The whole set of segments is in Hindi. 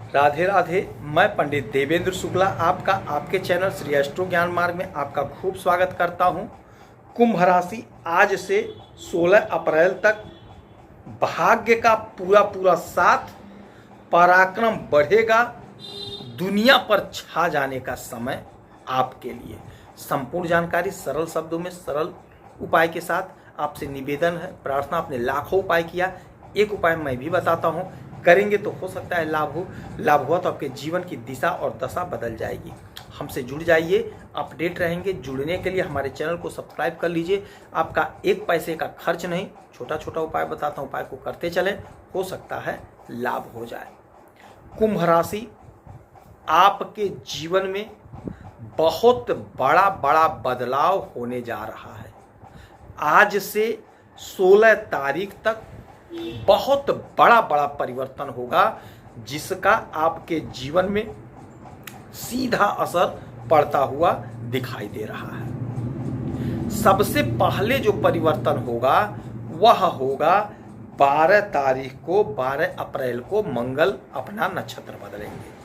राधे राधे। मैं पंडित देवेंद्र शुक्ला आपका आपके चैनल श्री एस्ट्रो ज्ञान मार्ग में आपका खूब स्वागत करता हूं। कुंभ राशि आज से 16 अप्रैल तक भाग्य का पूरा साथ, पराक्रम बढ़ेगा, दुनिया पर छा जाने का समय आपके लिए। संपूर्ण जानकारी सरल शब्दों में सरल उपाय के साथ आपसे निवेदन है, प्रार्थना। आपने लाखों उपाय किया, एक उपाय मैं भी बताता हूं, करेंगे तो हो सकता है लाभ हो। लाभ हुआ तो आपके जीवन की दिशा और दशा बदल जाएगी। हमसे जुड़ जाइए, अपडेट रहेंगे। जुड़ने के लिए हमारे चैनल को सब्सक्राइब कर लीजिए। आपका एक पैसे का खर्च नहीं, छोटा छोटा उपाय बताता हूँ, उपाय को करते चलें, हो सकता है लाभ हो जाए। कुंभ राशि, आपके जीवन में बहुत बड़ा बदलाव होने जा रहा है। आज से 16 तारीख तक बहुत बड़ा परिवर्तन होगा, जिसका आपके जीवन में सीधा असर पड़ता हुआ दिखाई दे रहा है। सबसे पहले जो परिवर्तन होगा वह होगा 12 तारीख को, 12 अप्रैल को मंगल अपना नक्षत्र बदलेंगे।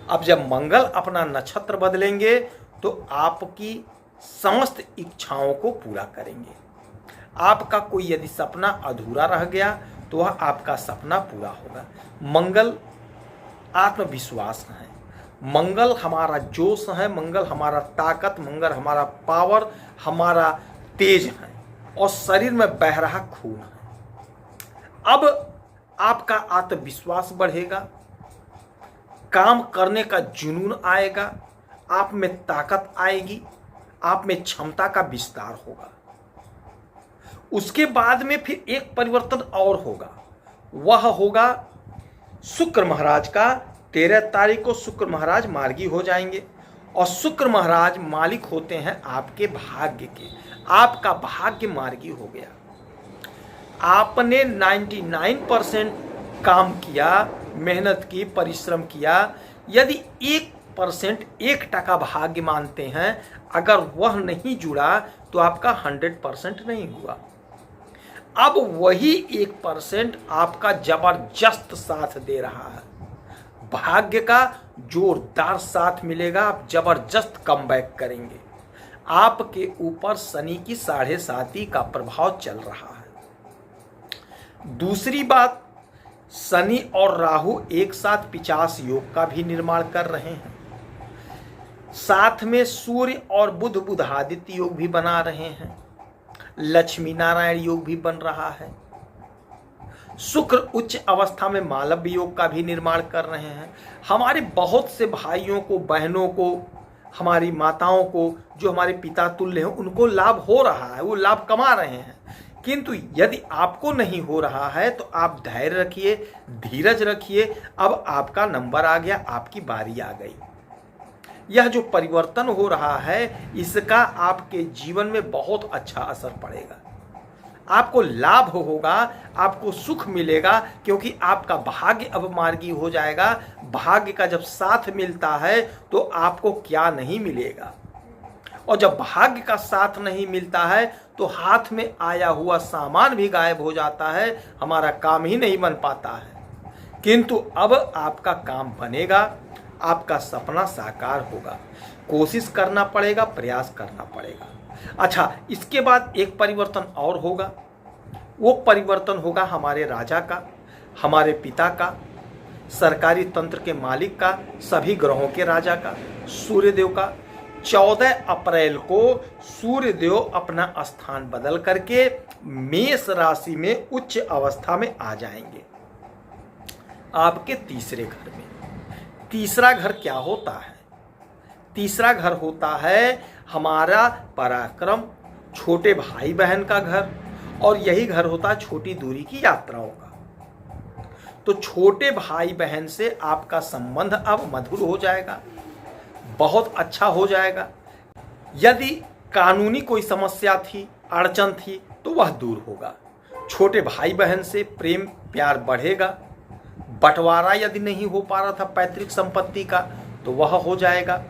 अब जब मंगल अपना नक्षत्र बदलेंगे तो आपकी समस्त इच्छाओं को पूरा करेंगे। आपका कोई यदि सपना अधूरा रह गया तो वह आपका सपना पूरा होगा। मंगल आत्मविश्वास है, मंगल हमारा जोश है, मंगल हमारा ताकत, मंगल हमारा पावर, हमारा तेज है और शरीर में बह रहा खून है। अब आपका आत्मविश्वास बढ़ेगा, काम करने का जुनून आएगा, आप में ताकत आएगी, आप में क्षमता का विस्तार होगा। उसके बाद में फिर एक परिवर्तन और होगा, वह होगा शुक्र महाराज का। 13 तारीख को शुक्र महाराज मार्गी हो जाएंगे और शुक्र महाराज मालिक होते हैं आपके भाग्य के। आपका भाग्य मार्गी हो गया। आपने 99% काम किया, मेहनत की, परिश्रम किया। यदि 1%, 1% भाग्य मानते हैं, अगर वह नहीं जुड़ा तो आपका 100% नहीं हुआ। अब वही 1% आपका जबरदस्त साथ दे रहा है। भाग्य का जोरदार साथ मिलेगा, आप जबरदस्त कमबैक करेंगे। आपके ऊपर शनि की 7.5 का प्रभाव चल रहा है। दूसरी बात, शनि और राहु एक साथ 50 योग का भी निर्माण कर रहे हैं। साथ में सूर्य और बुध आदित्य योग भी बना रहे हैं। लक्ष्मी नारायण योग भी बन रहा है। शुक्र उच्च अवस्था में मालव्य योग का भी निर्माण कर रहे हैं। हमारे बहुत से भाइयों को, बहनों को, हमारी माताओं को, जो हमारे पिता तुल्य हैं, उनको लाभ हो रहा है, वो लाभ कमा रहे हैं। किंतु यदि आपको नहीं हो रहा है तो आप धैर्य रखिए, धीरज रखिए। अब आपका नंबर आ गया, आपकी बारी आ गई। यह जो परिवर्तन हो रहा है, इसका आपके जीवन में बहुत अच्छा असर पड़ेगा। आपको लाभ होगा, आपको सुख मिलेगा, क्योंकि आपका भाग्य अब मार्गी हो जाएगा। भाग्य का जब साथ मिलता है तो आपको क्या नहीं मिलेगा, और जब भाग्य का साथ नहीं मिलता है तो हाथ में आया हुआ सामान भी गायब हो जाता है, हमारा काम ही नहीं बन पाता है। किंतु अब आपका काम बनेगा, आपका सपना साकार होगा। कोशिश करना पड़ेगा, प्रयास करना पड़ेगा। अच्छा, इसके बाद एक परिवर्तन और होगा। वो परिवर्तन होगा हमारे राजा का, हमारे पिता का, सरकारी तंत्र के मालिक का, सभी ग्रहों के राजा का, सूर्यदेव का। 14 अप्रैल को सूर्यदेव अपना स्थान बदल करके मेष राशि में उच्च अवस्था में आ जाएंगे, आपके तीसरे घर में। तीसरा घर क्या होता है? तीसरा घर होता है हमारा पराक्रम, छोटे भाई बहन का घर, और यही घर होता है छोटी दूरी की यात्राओं का। तो छोटे भाई बहन से आपका संबंध अब मधुर हो जाएगा, बहुत अच्छा हो जाएगा। यदि कानूनी कोई समस्या थी, अड़चन थी, तो वह दूर होगा। छोटे भाई बहन से प्रेम प्यार बढ़ेगा। बंटवारा यदि नहीं हो पा रहा था पैतृक संपत्ति का, तो वह हो जाएगा।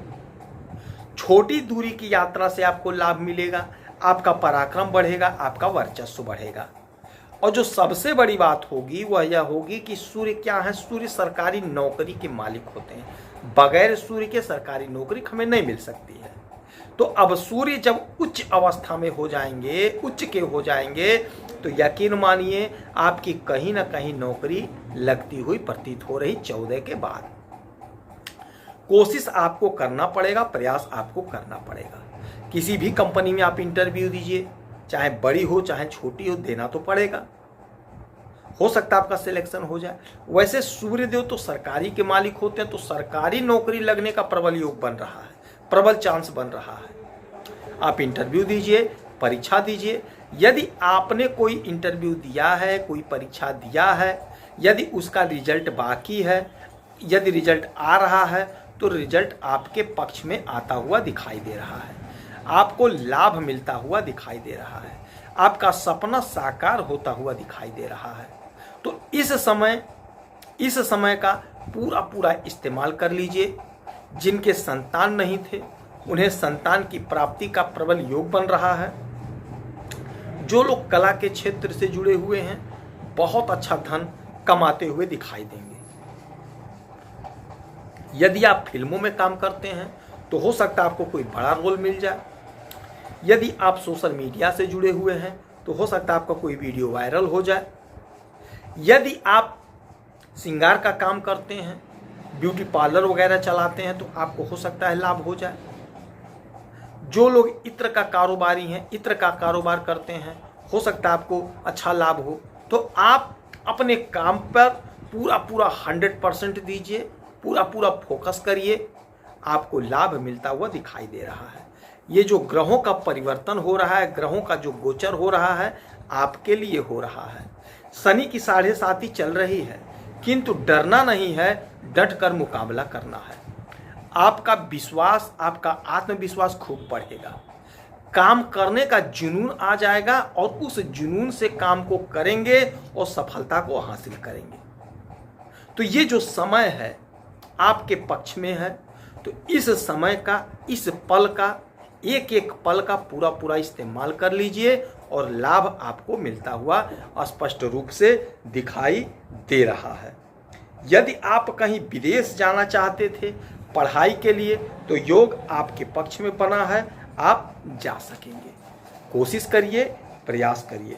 छोटी दूरी की यात्रा से आपको लाभ मिलेगा, आपका पराक्रम बढ़ेगा, आपका वर्चस्व बढ़ेगा। और जो सबसे बड़ी बात होगी वह यह होगी कि सूर्य क्या है, सूर्य सरकारी नौकरी के मालिक होते हैं। बगैर सूर्य के सरकारी नौकरी हमें नहीं मिल सकती है। तो अब सूर्य जब उच्च अवस्था में हो जाएंगे, उच्च के हो जाएंगे, तो यकीन मानिए आपकी कहीं ना कहीं नौकरी लगती हुई प्रतीत हो रही 14 के बाद। कोशिश आपको करना पड़ेगा, प्रयास आपको करना पड़ेगा। किसी भी कंपनी में आप इंटरव्यू दीजिए, चाहे बड़ी हो चाहे छोटी हो, देना तो पड़ेगा। हो सकता है आपका सिलेक्शन हो जाए। वैसे सूर्यदेव तो सरकारी के मालिक होते हैं, तो सरकारी नौकरी लगने का प्रबल योग बन रहा है, प्रबल चांस बन रहा है। आप इंटरव्यू दीजिए, परीक्षा दीजिए। यदि आपने कोई इंटरव्यू दिया है, कोई परीक्षा दिया है, यदि उसका रिजल्ट बाकी है, यदि रिजल्ट आ रहा है, तो रिजल्ट आपके पक्ष में आता हुआ दिखाई दे रहा है, आपको लाभ मिलता हुआ दिखाई दे रहा है, आपका सपना साकार होता हुआ दिखाई दे रहा है। तो इस समय का पूरा इस्तेमाल कर लीजिए। जिनके संतान नहीं थे उन्हें संतान की प्राप्ति का प्रबल योग बन रहा है। जो लोग कला के क्षेत्र से जुड़े हुए हैं बहुत अच्छा धन कमाते हुए दिखाई देंगे। यदि आप फिल्मों में काम करते हैं तो हो सकता है आपको कोई बड़ा रोल मिल जाए। यदि आप सोशल मीडिया से जुड़े हुए हैं तो हो सकता है आपका कोई वीडियो वायरल हो जाए। यदि आप श्रृंगार का काम करते हैं, ब्यूटी पार्लर वगैरह चलाते हैं, तो आपको हो सकता है लाभ हो जाए। जो लोग इत्र का कारोबारी हैं, इत्र का कारोबार करते हैं, हो सकता है आपको अच्छा लाभ हो। तो आप अपने काम पर पूरा 100% दीजिए, पूरा फोकस करिए, आपको लाभ मिलता हुआ दिखाई दे रहा है। ये जो ग्रहों का परिवर्तन हो रहा है, ग्रहों का जो गोचर हो रहा है, आपके लिए हो रहा है। शनि की 7.5 चल रही है, किंतु डरना नहीं है, डट कर मुकाबला करना है। आपका विश्वास, आपका आत्मविश्वास खूब बढ़ेगा, काम करने का जुनून आ जाएगा और उस जुनून से काम को करेंगे और सफलता को हासिल करेंगे। तो ये जो समय है आपके पक्ष में है। तो इस समय का, इस पल का, एक पल का पूरा इस्तेमाल कर लीजिए और लाभ आपको मिलता हुआ स्पष्ट रूप से दिखाई दे रहा है। यदि आप कहीं विदेश जाना चाहते थे पढ़ाई के लिए तो योग आपके पक्ष में बना है, आप जा सकेंगे। कोशिश करिए, प्रयास करिए।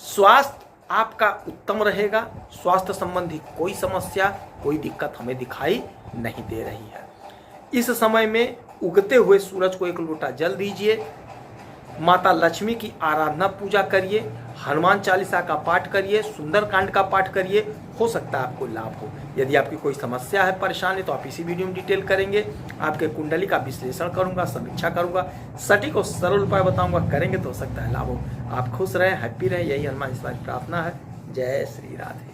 स्वास्थ्य आपका उत्तम रहेगा, स्वास्थ्य संबंधी कोई समस्या, कोई दिक्कत हमें दिखाई नहीं दे रही है। इस समय में उगते हुए सूरज को 1 लोटा जल दीजिए, माता लक्ष्मी की आराधना पूजा करिए, हनुमान चालीसा का पाठ करिए, सुंदरकांड का पाठ करिए, हो सकता है आपको लाभ हो। यदि आपकी कोई समस्या है, परेशानी, तो आप इसी वीडियो में डिटेल करेंगे। आपके कुंडली का विश्लेषण करूंगा, समीक्षा करूंगा, सटीक और सरल उपाय बताऊंगा, करेंगे तो हो सकता है लाभ हो। आप खुश रहें, हैप्पी रहें, यही हनुमान ईश्वर की प्रार्थना है। जय श्री राधे।